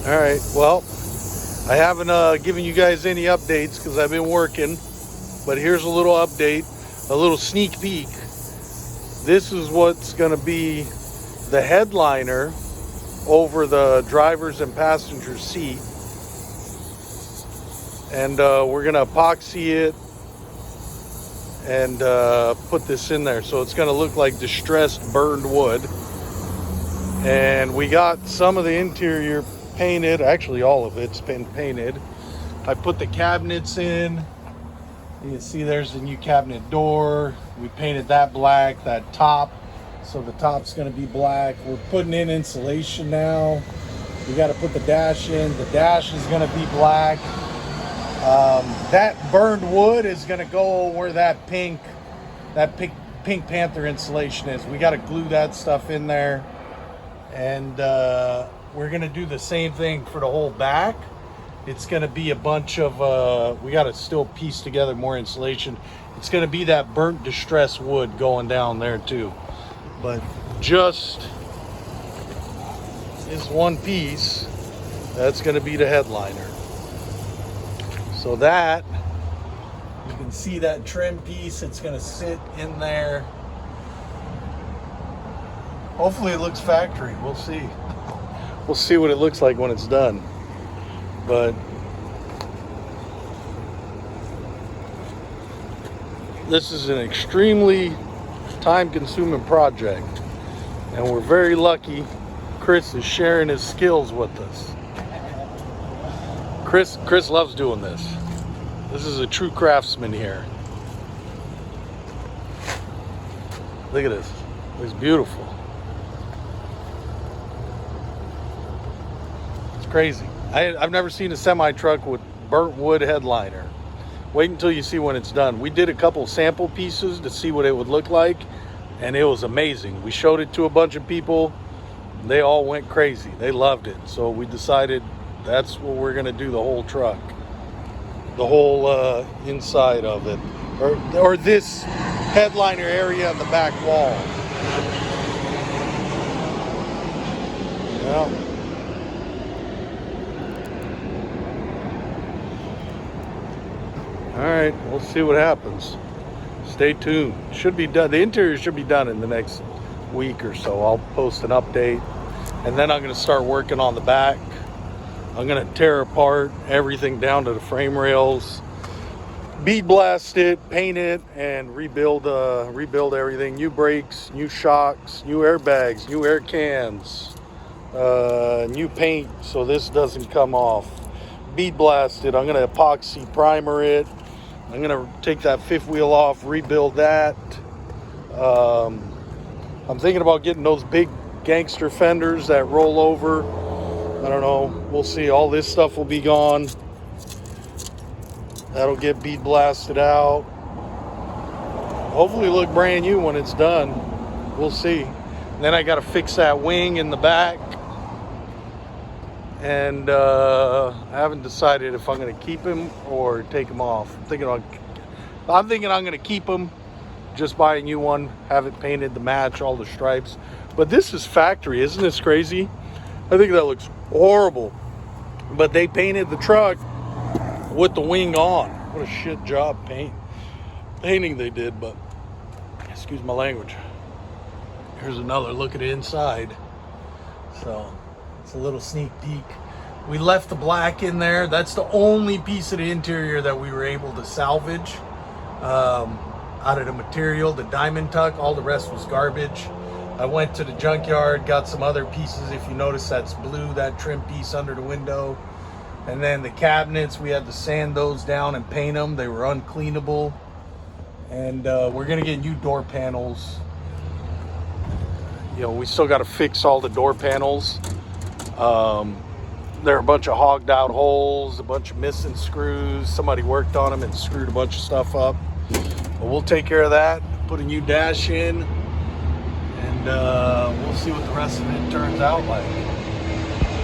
All right, well, I haven't given you guys any updates because I've been working, but here's a little update, a little sneak peek. This is what's going to be the headliner over the driver's and passenger seat, and we're going to epoxy it and put this in there, so it's going to look like distressed burned wood. And we got some of the interior painted, actually all of it's been painted. I put the cabinets in. You can see there's the new cabinet door. We painted that black, that top, so the top's going to be black. We're putting in insulation now. We got to put the dash in. The dash is going to be black. That burned wood is going to go where that Pink Panther insulation is. We got to glue that stuff in there. And we're going to do the same thing for the whole back. It's going to be a bunch of, we got to still piece together more insulation. It's going to be that burnt distress wood going down there too. But just this one piece, that's going to be the headliner. So that, you can see that trim piece, it's going to sit in there. Hopefully it looks factory. We'll see. We'll see what it looks like when it's done. But this is an extremely time-consuming project, and we're very lucky Chris is sharing his skills with us. Chris loves doing this. This is a true craftsman here. Look at this. It's beautiful. Crazy. I've never seen a semi truck with burnt wood headliner. Wait until you see when it's done. We did a couple sample pieces to see what it would look like, and it was amazing. We showed it to a bunch of people. They all went crazy. They loved it. So we decided that's what we're going to do the whole truck. The whole inside of it. Or this headliner area on the back wall. Yeah. All right, we'll see what happens. Stay tuned. Should be done. The interior should be done in the next week or so. I'll post an update, and then I'm going to start working on the back. I'm going to tear apart everything down to the frame rails, bead blast it, paint it, and rebuild everything. New brakes, new shocks, new airbags, new air cans, new paint so this doesn't come off. Bead blast it. I'm going to epoxy primer it. I'm going to take that fifth wheel off, rebuild that. I'm thinking about getting those big gangster fenders that roll over. I don't know. We'll see. All this stuff will be gone. That'll get bead blasted out. Hopefully look brand new when it's done. We'll see. And then I got to fix that wing in the back. And I haven't decided if I'm going to keep him or take him off. I'm thinking I'm going to keep him, just buy a new one, have it painted to match all the stripes. But this is factory. Isn't this crazy? I think that looks horrible. But they painted the truck with the wing on. What a shit job painting they did. But excuse my language. Here's another look at the inside. So it's a little sneak peek. We left the black in there. That's the only piece of the interior that we were able to salvage out of the material, the diamond tuck. All the rest was garbage. I went to the junkyard, got some other pieces. If you notice, that's blue, that trim piece under the window. And then the cabinets, we had to sand those down and paint them. They were uncleanable. And we're gonna get new door panels. You know, we still got to fix all the door panels. There are a bunch of hogged out holes, a bunch of missing screws. Somebody worked on them and screwed a bunch of stuff up. But we'll take care of that, put a new dash in, and we'll see what the rest of it turns out like.